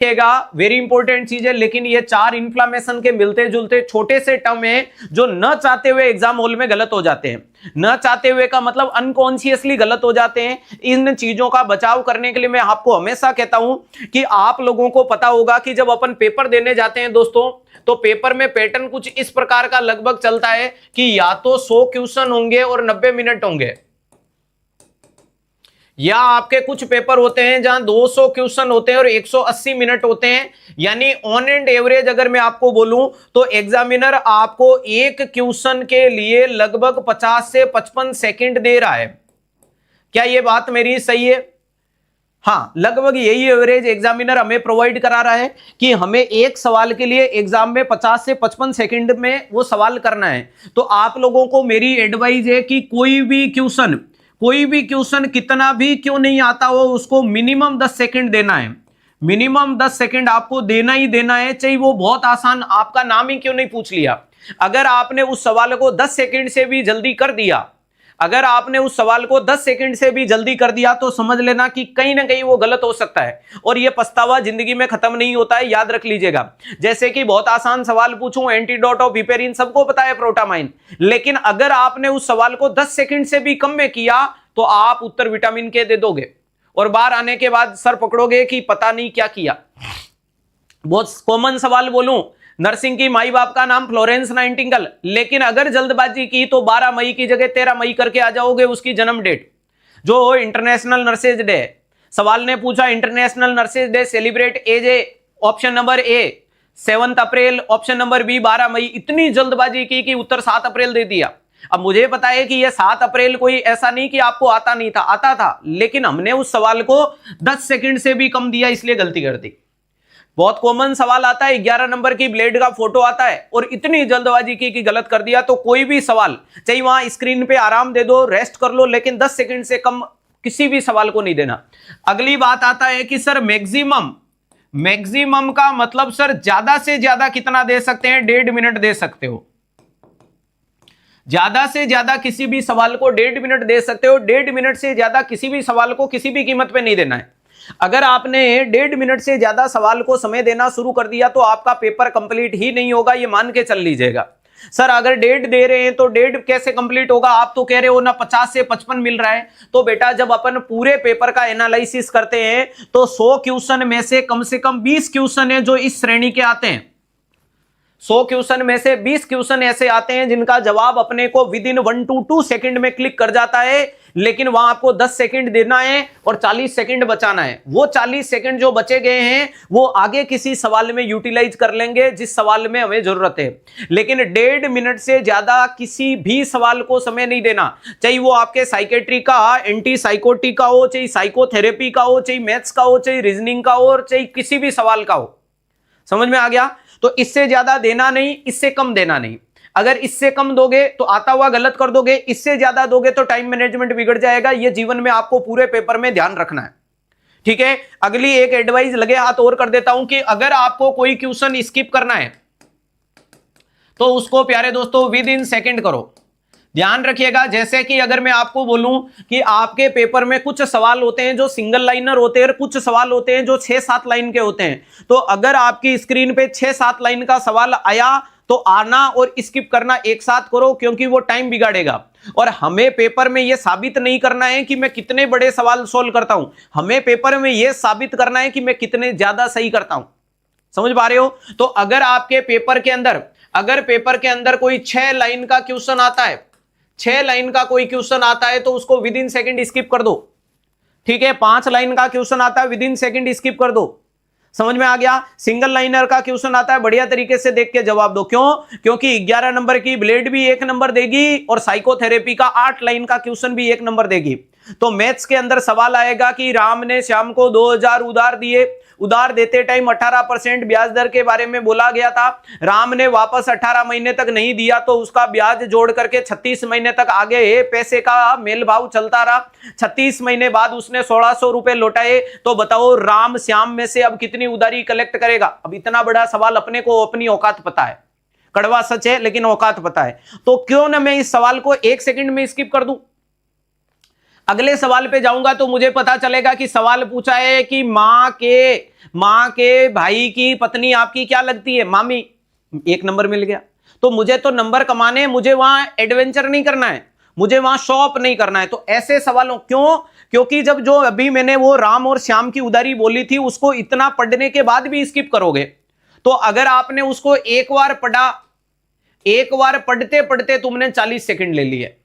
देखिएगा, very important चीज है, लेकिन ये 4 इन्फ्लामेशन के मिलते जुलते छोटे से टर्म है जो न चाहते हुए एग्जाम हॉल में गलत हो जाते हैं। न चाहते हुए का मतलब अनकॉन्शियसली गलत हो जाते हैं। इन चीजों का बचाव करने के लिए मैं आपको हमेशा कहता हूं कि आप लोगों को पता होगा कि जब अपन पेपर देने जाते हैं दोस्तों, तो पेपर में पैटर्न कुछ इस प्रकार का लगभग चलता है कि या तो 100 क्वेश्चन होंगे और 90 मिनट होंगे, या आपके कुछ पेपर होते हैं जहां 200 क्वेश्चन होते हैं और 180 मिनट होते हैं। यानी ऑन एंड एवरेज अगर मैं आपको बोलूं तो एग्जामिनर आपको एक क्वेश्चन के लिए लगभग 50 से 55 सेकंड दे रहा है। क्या यह बात मेरी सही है? हाँ, लगभग यही एवरेज एग्जामिनर हमें प्रोवाइड करा रहा है कि हमें एक सवाल के लिए एग्जाम में 50 से 55 सेकंड में वो सवाल करना है। तो आप लोगों को मेरी एडवाइस है कि कोई भी क्वेश्चन कितना भी क्यों नहीं आता हो, उसको मिनिमम 10 सेकंड देना है। मिनिमम 10 सेकंड आपको देना ही देना है, चाहे वो बहुत आसान आपका नाम ही क्यों नहीं पूछ लिया। अगर आपने उस सवाल को 10 सेकंड से भी जल्दी कर दिया, अगर आपने उस सवाल को 10 सेकंड से भी जल्दी कर दिया, तो समझ लेना कि कहीं ना कहीं वो गलत हो सकता है और ये पछतावा जिंदगी में खत्म नहीं होता है, याद रख लीजिएगा। जैसे कि बहुत आसान सवाल पूछूं, एंटीडोट ऑफ हिपेरिन सबको पता है प्रोटामाइन, लेकिन अगर आपने उस सवाल को 10 सेकंड से भी कम में किया तो आप उत्तर विटामिन के दे दोगे और बाहर आने के बाद सर पकड़ोगे कि पता नहीं क्या किया। बहुत कॉमन सवाल बोलूं, नर्सिंग की माई बाप का नाम फ्लोरेंस नाइटिंगेल, लेकिन अगर जल्दबाजी की तो 12 मई की जगह 13 मई करके आ जाओगे उसकी जन्म डेट, जो इंटरनेशनल नर्सेज डे। सवाल ने पूछा international nurses day celebrate as a, option number A 7 April, option number B 12 May. इतनी जल्दबाजी की कि उत्तर 7 अप्रैल दे दिया। अब मुझे पता है कि यह 7 अप्रैल कोई ऐसा नहीं कि आपको आता नहीं था, आता था, लेकिन हमने उस सवाल को 10 सेकंड से भी कम दिया, इसलिए गलती कर दी। बहुत कॉमन सवाल आता है, 11 नंबर की ब्लेड का फोटो आता है और इतनी जल्दबाजी की कि गलत कर दिया। तो कोई भी सवाल चाहिए वहां स्क्रीन पे आराम दे दो, रेस्ट कर लो, लेकिन 10 सेकंड से कम किसी भी सवाल को नहीं देना। अगली बात आता है कि सर मैक्सिमम का मतलब सर ज्यादा से ज्यादा कितना दे सकते हैं? 1.5 मिनट दे सकते हो। ज्यादा से ज्यादा किसी भी सवाल को 1.5 मिनट दे सकते हो। 1.5 मिनट से ज्यादा किसी भी सवाल को किसी भी कीमत पे नहीं देना है। अगर आपने 1.5 मिनट से ज्यादा सवाल को समय देना शुरू कर दिया तो आपका पेपर कंप्लीट ही नहीं होगा, ये मान के चल लीजिएगा। सर अगर 1.5 दे रहे हैं तो 1.5 कैसे कंप्लीट होगा? आप तो कह रहे हो ना 50 से 55 मिल रहा है। तो बेटा जब अपन पूरे पेपर का एनालिसिस करते हैं तो 100 क्वेश्चन में से कम 20 क्वेश्चन है जो इस श्रेणी के आते हैं। 100 क्वेश्चन में से 20 क्वेश्चन ऐसे आते हैं जिनका जवाब अपने को विद इन 1 to 2 सेकंड में क्लिक कर जाता है, लेकिन वहां आपको 10 सेकंड देना है और 40 सेकंड बचाना है। वो 40 सेकंड जो बचे गए हैं वो आगे किसी सवाल में यूटिलाइज कर लेंगे जिस सवाल में हमें जरूरत है। लेकिन 1.5 मिनट से ज्यादा किसी भी सवाल को समय नहीं देना, चाहे वो आपके साइकेट्री का, एंटी साइकोटिक का हो, चाहे साइकोथेरेपी का हो, चाहे मैथ्स का हो, चाहे रीजनिंग का हो, और चाहे किसी भी सवाल का हो। समझ में आ गया? तो इससे ज्यादा देना नहीं, इससे कम देना नहीं। अगर इससे कम दोगे तो आता हुआ गलत कर दोगे, इससे ज्यादा दोगे तो टाइम मैनेजमेंट बिगड़ जाएगा। ये जीवन में आपको पूरे पेपर में ध्यान रखना है, ठीक है। अगली एक एडवाइस लगे हाथ और कर देता हूं कि अगर आपको कोई क्वेश्चन स्किप करना है तो उसको प्यारे दोस्तों विद इन सेकंड करो। ध्यान रखिएगा, जैसे कि अगर मैं आपको बोलूं कि आपके पेपर में कुछ सवाल होते हैं जो सिंगल लाइनर होते हैं और कुछ सवाल होते हैं जो 6-7 लाइन के होते हैं, तो अगर आपकी स्क्रीन पे 6-7 लाइन का सवाल आया तो आना और स्किप करना एक साथ करो, क्योंकि वो टाइम बिगाड़ेगा। और हमें पेपर में यह साबित नहीं करना है कि मैं कितने बड़े सवाल सोल्व करता हूं, हमें पेपर में यह साबित करना है कि मैं कितने ज्यादा सही करता हूं। समझ पा रहे हो? तो अगर आपके पेपर के अंदर कोई 6 लाइन का क्वेश्चन आता है, 6 लाइन का कोई क्वेश्चन आता है तो उसको विद इन सेकंड स्किप कर दो, ठीक है। 5 लाइन का क्वेश्चन आता है विद इन सेकंड स्किप कर दो। समझ में आ गया? सिंगल लाइनर का क्वेश्चन आता है, बढ़िया तरीके से देख के जवाब दो। क्यों? क्योंकि 11 नंबर की ब्लेड भी 1 नंबर देगी और साइकोथेरेपी का 8 लाइन का क्वेश्चन भी 1 नंबर देगी। तो मैथ्स के अंदर सवाल आएगा कि राम ने श्याम को 2000 उधार दिए, उधार देते टाइम 18% ब्याज दर के बारे में बोला गया था। राम ने वापस 18 महीने तक नहीं दिया तो उसका ब्याज जोड़ करके 36 महीने तक आगे पैसे का मेल भाव चलता रहा। 36 महीने बाद उसने 1600 रुपए लौटाए। तो बताओ राम श्याम में से अब कितनी उधारी कलेक्ट करेगा? अब इतना बड़ा सवाल, अपने को अपनी औकात पता है, कड़वा सच है लेकिन औकात पता है। तो क्यों ना मैं इस सवाल को 1 सेकंड में स्किप कर दूं। अगले सवाल पे जाऊंगा तो मुझे पता चलेगा कि सवाल पूछा है कि मां के भाई की पत्नी आपकी क्या लगती है, मामी। 1 नंबर मिल गया। तो मुझे तो नंबर कमाने, मुझे वहां एडवेंचर नहीं करना है, मुझे वहां शॉप नहीं करना है। तो ऐसे सवालों, क्यों? क्योंकि जब जो अभी मैंने वो राम और श्याम की उदारी बोली थी, उसको इतना पढ़ने के बाद भी स्किप करोगे, तो अगर आपने उसको एक बार पढ़ा, एक बार पढ़ते पढ़ते तुमने 40 सेकंड ले लिए।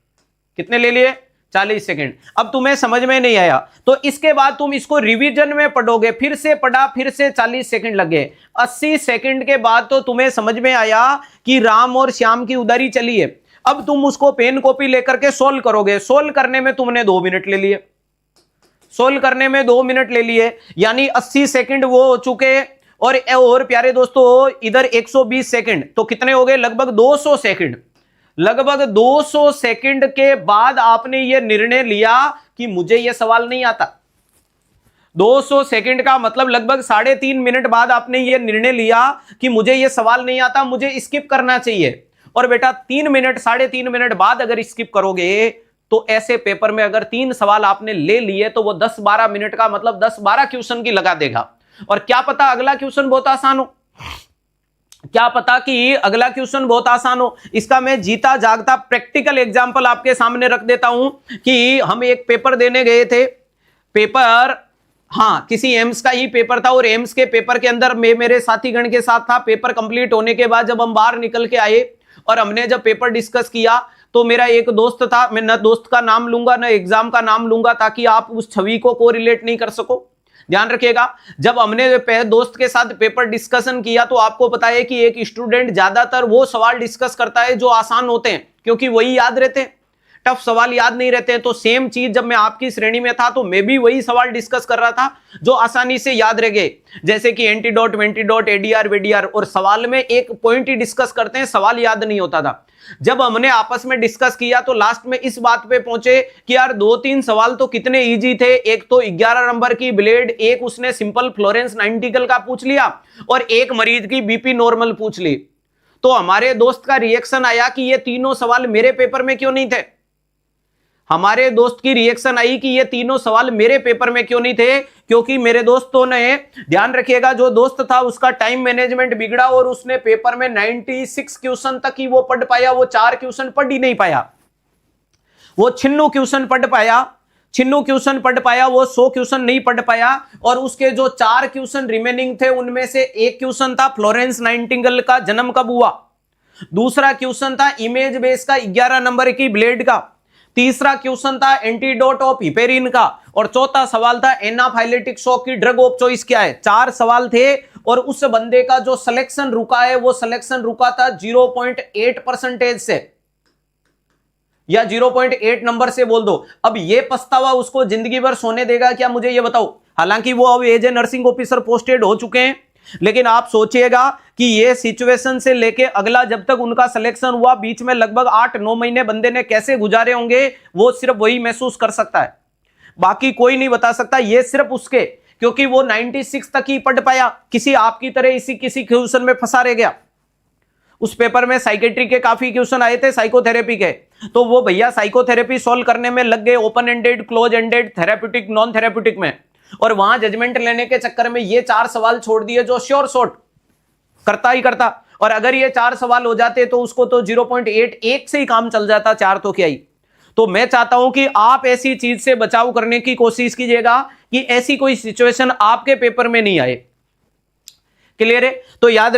कितने ले लिए? 40 सेकंड। अब तुम्हें समझ में नहीं आया तो इसके बाद तुम इसको रिवीजन में पढ़ोगे, फिर से पढ़ा, फिर से 40 सेकंड लगे, 80 सेकंड के बाद तो तुम्हें समझ में आया कि राम और श्याम की उदारी चली है। अब तुम उसको पेन कॉपी लेकर के सोल्व करोगे। सोल्व करने में तुमने 2 मिनट ले लिए, सोल्व करने में 2 मिनट ले लिए, यानी 80 सेकंड वो हो चुके। और प्यारे दोस्तों इधर 120 सेकंड, तो कितने हो गए? लगभग 200 सेकंड। लगभग 200 सेकंड के बाद आपने यह निर्णय लिया कि मुझे यह सवाल नहीं आता। 200 सेकंड का मतलब लगभग 3.5 मिनट बाद आपने यह निर्णय लिया कि मुझे यह सवाल नहीं आता, मुझे स्किप करना चाहिए। और बेटा 3 मिनट 3.5 मिनट बाद अगर स्किप करोगे तो ऐसे पेपर में अगर 3 सवाल आपने ले लिए तो वो 10-12 मिनट का मतलब 10-12 क्वेश्चन की लगा देगा। और क्या पता अगला क्वेश्चन बहुत आसान हो, क्या पता कि अगला क्वेश्चन बहुत आसान हो। इसका मैं जीता जागता प्रैक्टिकल एग्जांपल आपके सामने रख देता हूं कि हम एक पेपर देने गए थे। पेपर, हाँ, किसी एम्स का ही पेपर था और एम्स के पेपर के अंदर मैं मेरे साथीगण के साथ था। पेपर कंप्लीट होने के बाद जब हम बाहर निकल के आए और हमने जब पेपर डिस्कस किया तो मेरा एक दोस्त था, मैं न दोस्त का नाम लूंगा न एग्जाम का नाम लूंगा ताकि आप उस छवि को कोरिलेट नहीं कर सको, ध्यान रखिएगा। जब हमने दोस्त के साथ पेपर डिस्कशन किया तो आपको पता है कि एक स्टूडेंट ज्यादातर वो सवाल डिस्कस करता है जो आसान होते हैं, क्योंकि वही याद रहते हैं, टफ सवाल याद नहीं रहते हैं। तो सेम चीज जब मैं आपकी श्रेणी में था तो मैं भी वही सवाल डिस्कस कर रहा था जो आसानी से याद रह गए, जैसे कि एंटीडोट, वेंटीडोट, एडीआर, वेडीआर। और सवाल में एक पॉइंट ही डिस्कस करते हैं, सवाल याद नहीं होता था। जब हमने आपस में डिस्कस किया तो लास्ट में इस बात पे पहुंचे कि यार 2-3 सवाल तो कितने इजी थे। एक तो 11 नंबर की ब्लेड, एक उसने सिंपल फ्लोरेंस नाइटिंगेल का पूछ लिया और एक मरीज की बीपी नॉर्मल पूछ ली। तो हमारे दोस्त का रिएक्शन आया कि ये तीनों सवाल मेरे पेपर में क्यों नहीं थे। हमारे दोस्त की रिएक्शन आई कि ये तीनों सवाल मेरे पेपर में क्यों नहीं थे, क्योंकि मेरे दोस्तों ने, ध्यान रखिएगा, जो दोस्त था उसका टाइम मैनेजमेंट बिगड़ा और उसने पेपर में 96 क्वेश्चन तक ही वो पढ़ पाया, वो 4 क्वेश्चन पढ़ ही नहीं पाया। वो छिन्नू क्वेश्चन पढ़ पाया, वो 100 क्वेश्चन नहीं पढ़ पाया। और उसके जो 4 क्वेश्चन रिमेनिंग थे उनमें से एक क्वेश्चन था फ्लोरेंस नाइटिंगेल का जन्म कब हुआ, दूसरा क्वेश्चन था इमेज बेस का 11 नंबर की ब्लेड का, तीसरा क्वेश्चन था एंटीडोट ऑफ हिपेरिन का, और चौथा सवाल था एनाफाइलेटिक शॉक की ड्रग ऑफ चॉइस क्या है। 4 सवाल थे और उस बंदे का जो सिलेक्शन रुका है वो सिलेक्शन रुका था 0.8% से, या 0.8 नंबर से बोल दो। अब ये पछतावा उसको जिंदगी भर सोने देगा क्या, मुझे ये बताओ। हालांकि वो अब as a nursing officer posted हो चुके हैं, लेकिन आप सोचिएगा कि ये सिचुएशन से लेके अगला जब तक उनका सिलेक्शन हुआ, बीच में लगभग 8-9 महीने बंदे ने कैसे गुजारे होंगे वो सिर्फ वही महसूस कर सकता है, बाकी कोई नहीं बता सकता। ये सिर्फ उसके, क्योंकि वो 96 तक ही पढ़ पाया, किसी आपकी तरह किसी क्वेश्चन में फंसा रह गया। उस पेपर में साइकेट्री के काफी क्वेश्चन आए थे, साइकोथेरेपी के, तो वो भैया साइकोथेरेपी सॉल्व करने में लग गए, open ended, close ended, therapeutic, non therapeutic में, और वहां जजमेंट लेने के चक्कर में ये 4 सवाल छोड़ दिए जो श्योर शॉट करता ही करता। और अगर ये 4 सवाल हो जाते तो उसको तो 0.81 से ही काम चल जाता, 4 तो क्या ही। तो मैं चाहता हूं कि आप ऐसी चीज से बचाव करने की कोशिश कीजिएगा कि ऐसी कोई सिचुएशन आपके पेपर में नहीं आए। क्लियर है? तो याद